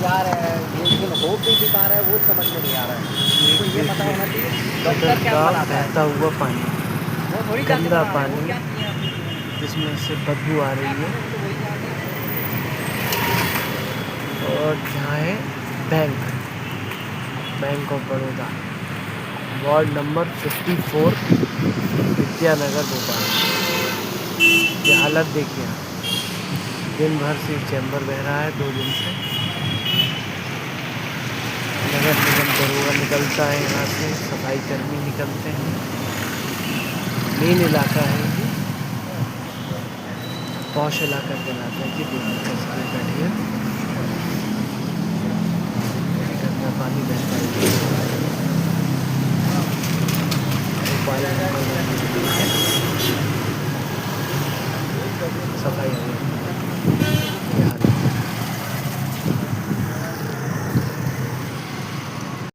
पा रहे हैं, लेकिन हो भी पा रहे हैं वो समझ में नहीं आ रहा है। तो ये पता होना चाहिए डॉक्टर क्या का बनाता है, बहता हुआ पानी, वो थोड़ी जाके गंदा बना रहे हैं, वो पानी क्या किए हैं आपने? जिसमें से बदबू आ रही है। वो तो वही जान रहे हैं। और यहाँ है bank, bank of Baroda, ward number 54, Vidyanagar Bhopal. ये हालत देखिए आप, दिन भर से चैम्बर बह रहा है 2 दिन से। नगर निगम दरोगा निकलता है यहाँ से, सफाई कर्मी निकलते हैं। मेन इलाका है ये, पॉश इलाका कहलाता है कि देखिए कैसे लोग बैठे हैं, गंदा पानी बहता है भोपाल में। सफाई है।